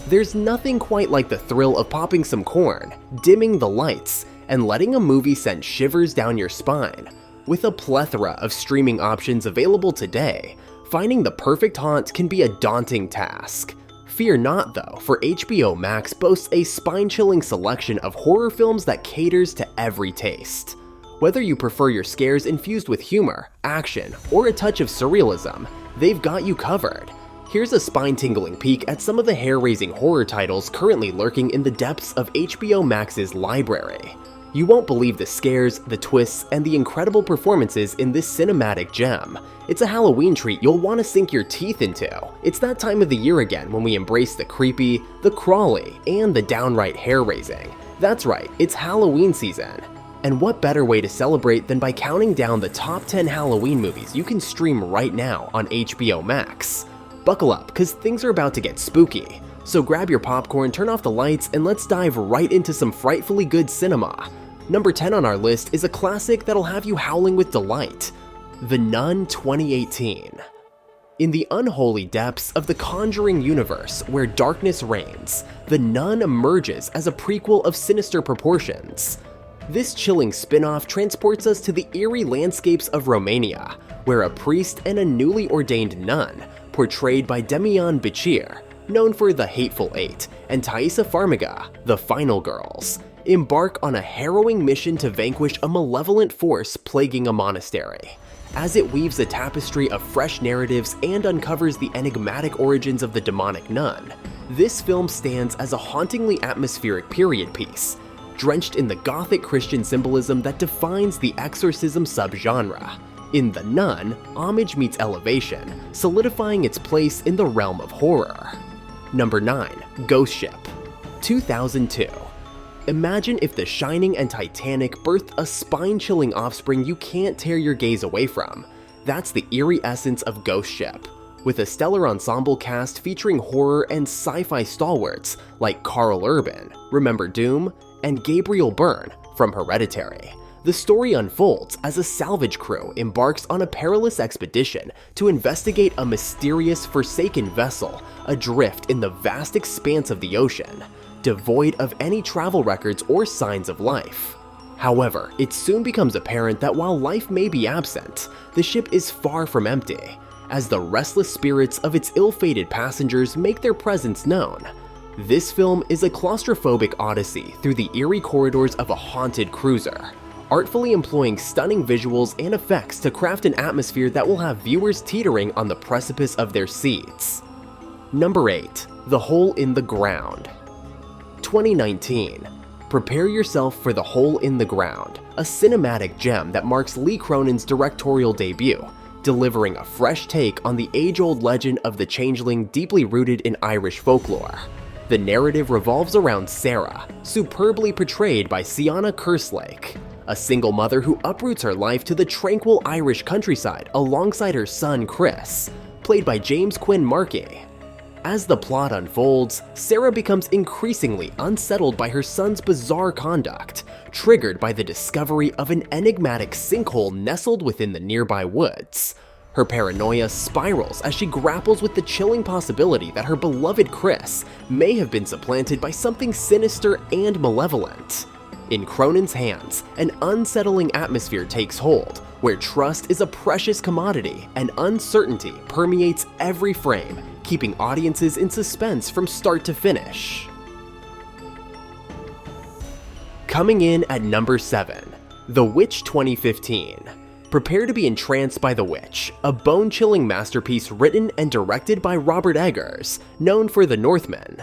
There's nothing quite like the thrill of popping some corn, dimming the lights, and letting a movie send shivers down your spine. With a plethora of streaming options available today, finding the perfect haunt can be a daunting task. Fear not though, for HBO Max boasts a spine-chilling selection of horror films that caters to every taste. Whether you prefer your scares infused with humor, action, or a touch of surrealism, they've got you covered. Here's a spine-tingling peek at some of the hair-raising horror titles currently lurking in the depths of HBO Max's library. You won't believe the scares, the twists, and the incredible performances in this cinematic gem. It's a Halloween treat you'll want to sink your teeth into. It's that time of the year again when we embrace the creepy, the crawly, and the downright hair-raising. That's right, it's Halloween season. And what better way to celebrate than by counting down the top 10 Halloween movies you can stream right now on HBO Max. Buckle up, cause things are about to get spooky. So grab your popcorn, turn off the lights, and let's dive right into some frightfully good cinema. Number 10 on our list is a classic that'll have you howling with delight. The Nun 2018. In the unholy depths of the Conjuring universe where darkness reigns, The Nun emerges as a prequel of sinister proportions. This chilling spin-off transports us to the eerie landscapes of Romania, where a priest and a newly ordained nun, portrayed by Demian Bichir, known for The Hateful Eight, and Thaisa Farmiga, The Final Girls, embark on a harrowing mission to vanquish a malevolent force plaguing a monastery. As it weaves a tapestry of fresh narratives and uncovers the enigmatic origins of the demonic nun, this film stands as a hauntingly atmospheric period piece, drenched in the Gothic Christian symbolism that defines the exorcism subgenre. In The Nun, homage meets elevation, solidifying its place in the realm of horror. Number 9. Ghost Ship. 2002. Imagine if The Shining and Titanic birthed a spine-chilling offspring you can't tear your gaze away from. That's the eerie essence of Ghost Ship. With a stellar ensemble cast featuring horror and sci-fi stalwarts like Carl Urban, Remember Doom, and Gabriel Byrne from Hereditary. The story unfolds as a salvage crew embarks on a perilous expedition to investigate a mysterious forsaken vessel adrift in the vast expanse of the ocean, devoid of any travel records or signs of life. However, it soon becomes apparent that while life may be absent, the ship is far from empty, as the restless spirits of its ill-fated passengers make their presence known. This film is a claustrophobic odyssey through the eerie corridors of a haunted cruiser, artfully employing stunning visuals and effects to craft an atmosphere that will have viewers teetering on the precipice of their seats. Number 8. The Hole in the Ground. 2019. Prepare yourself for The Hole in the Ground, a cinematic gem that marks Lee Cronin's directorial debut, delivering a fresh take on the age-old legend of the changeling deeply rooted in Irish folklore. The narrative revolves around Sarah, superbly portrayed by Sienna Kerslake, a single mother who uproots her life to the tranquil Irish countryside alongside her son Chris, played by James Quinn Markey. As the plot unfolds, Sarah becomes increasingly unsettled by her son's bizarre conduct, triggered by the discovery of an enigmatic sinkhole nestled within the nearby woods. Her paranoia spirals as she grapples with the chilling possibility that her beloved Chris may have been supplanted by something sinister and malevolent. In Cronin's hands, an unsettling atmosphere takes hold, where trust is a precious commodity and uncertainty permeates every frame, keeping audiences in suspense from start to finish. Coming in at number 7, The Witch 2015. Prepare to be entranced by The Witch, a bone-chilling masterpiece written and directed by Robert Eggers, known for The Northman.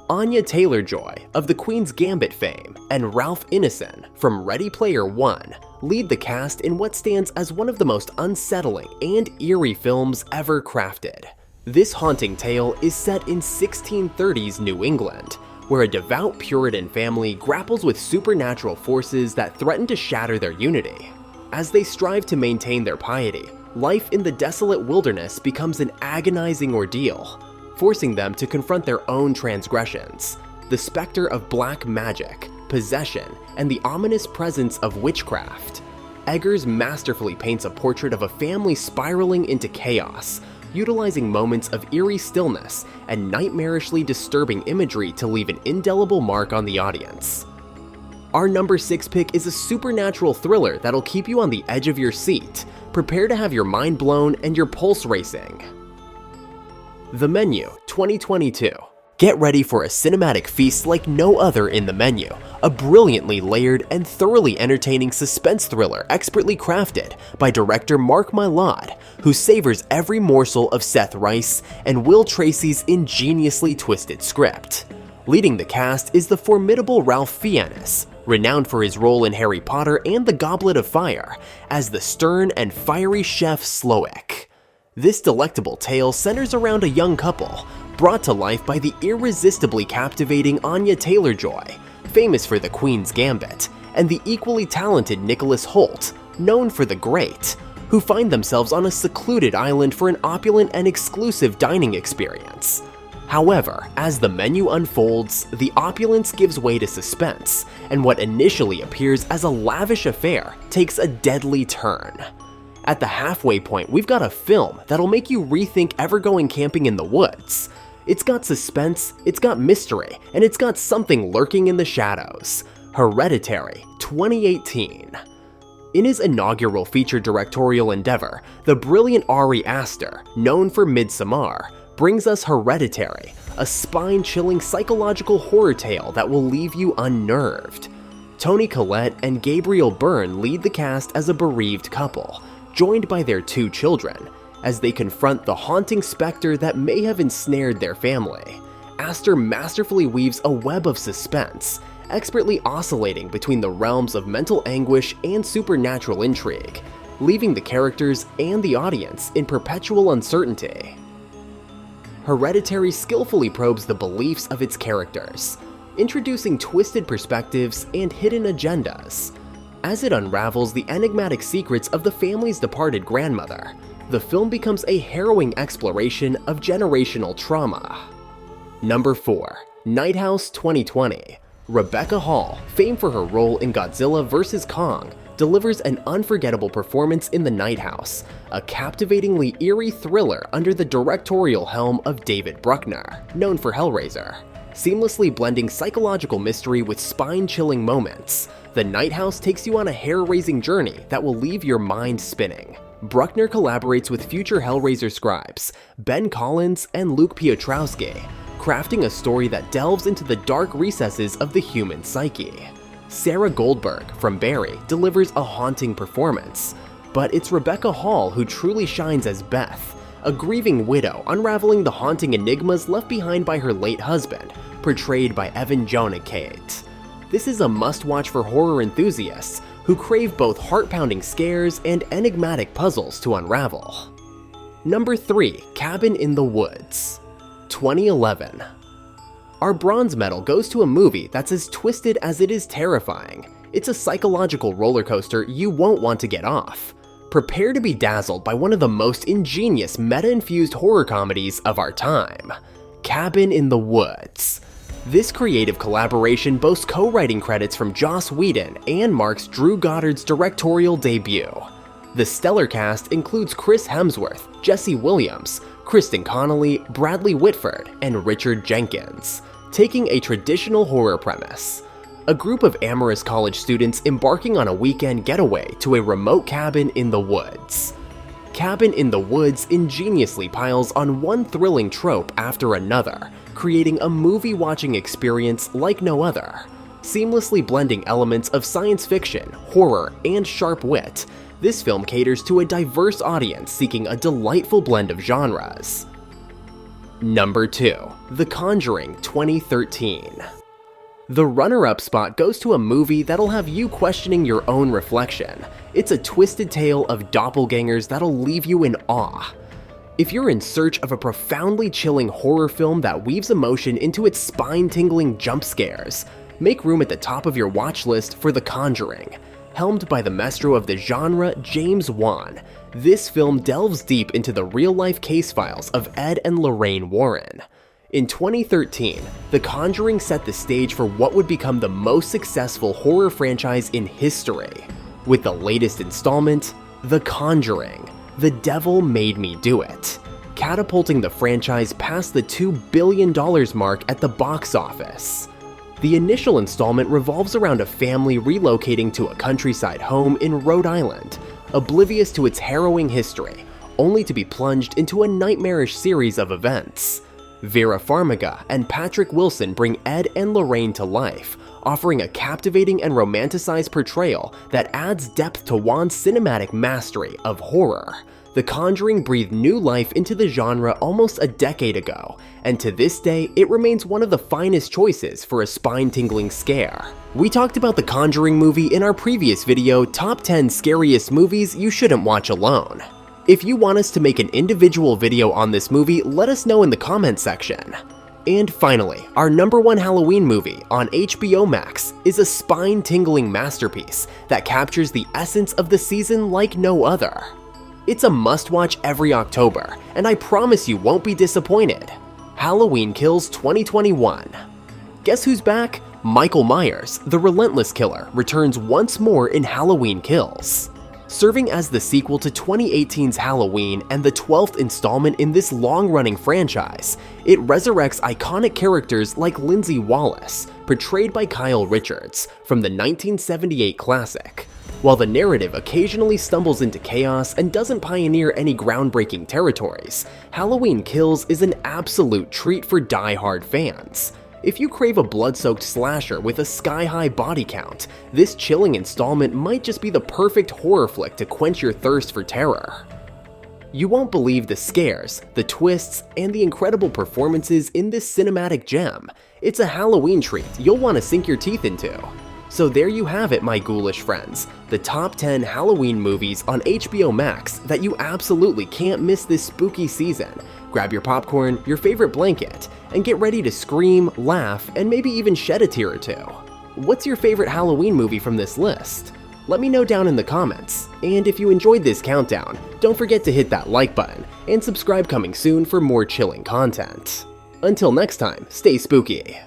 Anya Taylor-Joy of the Queen's Gambit fame and Ralph Ineson from Ready Player One lead the cast in what stands as one of the most unsettling and eerie films ever crafted. This haunting tale is set in 1630s New England, where a devout Puritan family grapples with supernatural forces that threaten to shatter their unity. As they strive to maintain their piety, life in the desolate wilderness becomes an agonizing ordeal, forcing them to confront their own transgressions, the specter of black magic, possession, and the ominous presence of witchcraft. Eggers masterfully paints a portrait of a family spiraling into chaos, utilizing moments of eerie stillness and nightmarishly disturbing imagery to leave an indelible mark on the audience. Our number 6 pick is a supernatural thriller that'll keep you on the edge of your seat. Prepare to have your mind blown and your pulse racing. The Menu 2022. Get ready for a cinematic feast like no other in The Menu, a brilliantly layered and thoroughly entertaining suspense thriller expertly crafted by director Mark Mylod, who savors every morsel of Seth Rice and Will Tracy's ingeniously twisted script. Leading the cast is the formidable Ralph Fiennes, renowned for his role in Harry Potter and the Goblet of Fire, as the stern and fiery chef Slowick. This delectable tale centers around a young couple, brought to life by the irresistibly captivating Anya Taylor-Joy, famous for The Queen's Gambit, and the equally talented Nicholas Hoult, known for The Great, who find themselves on a secluded island for an opulent and exclusive dining experience. However, as the menu unfolds, the opulence gives way to suspense, and what initially appears as a lavish affair takes a deadly turn. At the halfway point, we've got a film that'll make you rethink ever going camping in the woods. It's got suspense, it's got mystery, and it's got something lurking in the shadows. Hereditary 2018. In his inaugural feature directorial endeavor, the brilliant Ari Aster, known for Midsommar, brings us Hereditary, a spine-chilling psychological horror tale that will leave you unnerved. Toni Collette and Gabriel Byrne lead the cast as a bereaved couple, joined by their 2 children, as they confront the haunting specter that may have ensnared their family. Aster masterfully weaves a web of suspense, expertly oscillating between the realms of mental anguish and supernatural intrigue, leaving the characters and the audience in perpetual uncertainty. Hereditary skillfully probes the beliefs of its characters, introducing twisted perspectives and hidden agendas. As it unravels the enigmatic secrets of the family's departed grandmother, the film becomes a harrowing exploration of generational trauma. Number 4. Night House 2020. Rebecca Hall, famed for her role in Godzilla vs. Kong, delivers an unforgettable performance in The Night House, a captivatingly eerie thriller under the directorial helm of David Bruckner, known for Hellraiser. Seamlessly blending psychological mystery with spine-chilling moments, The Night House takes you on a hair-raising journey that will leave your mind spinning. Bruckner collaborates with future Hellraiser scribes Ben Collins and Luke Piotrowski, crafting a story that delves into the dark recesses of the human psyche. Sarah Goldberg from Barry delivers a haunting performance, but it's Rebecca Hall who truly shines as Beth, a grieving widow unraveling the haunting enigmas left behind by her late husband, portrayed by Evan Jonigkeit. This is a must-watch for horror enthusiasts who crave both heart-pounding scares and enigmatic puzzles to unravel. Number 3. Cabin in the Woods 2011. Our bronze medal goes to a movie that's as twisted as it is terrifying. It's a psychological roller coaster you won't want to get off. Prepare to be dazzled by one of the most ingenious meta-infused horror comedies of our time, Cabin in the Woods. This creative collaboration boasts co-writing credits from Joss Whedon and marks Drew Goddard's directorial debut. The stellar cast includes Chris Hemsworth, Jesse Williams, Kristen Connolly, Bradley Whitford, and Richard Jenkins, taking a traditional horror premise. A group of amorous college students embarking on a weekend getaway to a remote cabin in the woods. Cabin in the Woods ingeniously piles on one thrilling trope after another, creating a movie-watching experience like no other. Seamlessly blending elements of science fiction, horror, and sharp wit, this film caters to a diverse audience seeking a delightful blend of genres. Number 2. The Conjuring 2013. The runner-up spot goes to a movie that'll have you questioning your own reflection. It's a twisted tale of doppelgangers that'll leave you in awe. If you're in search of a profoundly chilling horror film that weaves emotion into its spine-tingling jump scares, make room at the top of your watch list for The Conjuring. Helmed by the maestro of the genre, James Wan, this film delves deep into the real-life case files of Ed and Lorraine Warren. In 2013, The Conjuring set the stage for what would become the most successful horror franchise in history, with the latest installment, The Conjuring: The Devil Made Me Do It. catapulting the franchise past the $2 billion mark at the box office. The initial installment revolves around a family relocating to a countryside home in Rhode Island, oblivious to its harrowing history, only to be plunged into a nightmarish series of events. Vera Farmiga and Patrick Wilson bring Ed and Lorraine to life, offering a captivating and romanticized portrayal that adds depth to Wan's cinematic mastery of horror. The Conjuring breathed new life into the genre almost a decade ago, and to this day, it remains one of the finest choices for a spine-tingling scare. We talked about the Conjuring movie in our previous video, Top 10 Scariest Movies You Shouldn't Watch Alone. If you want us to make an individual video on this movie, let us know in the comments section. And finally, our #1 Halloween movie on HBO Max is a spine-tingling masterpiece that captures the essence of the season like no other. It's a must-watch every October, and I promise you won't be disappointed. Halloween Kills 2021. Guess who's back? Michael Myers, the relentless killer, returns once more in Halloween Kills. Serving as the sequel to 2018's Halloween and the 12th installment in this long-running franchise, it resurrects iconic characters like Lindsay Wallace, portrayed by Kyle Richards, from the 1978 classic. While the narrative occasionally stumbles into chaos and doesn't pioneer any groundbreaking territories, Halloween Kills is an absolute treat for die-hard fans. If you crave a blood-soaked slasher with a sky-high body count, this chilling installment might just be the perfect horror flick to quench your thirst for terror. You won't believe the scares, the twists, and the incredible performances in this cinematic gem. It's a Halloween treat you'll want to sink your teeth into. So there you have it, my ghoulish friends, the top 10 Halloween movies on HBO Max that you absolutely can't miss this spooky season. Grab your popcorn, your favorite blanket, and get ready to scream, laugh, and maybe even shed a tear or two. What's your favorite Halloween movie from this list? Let me know down in the comments, and if you enjoyed this countdown, don't forget to hit that like button, and subscribe coming soon for more chilling content. Until next time, stay spooky.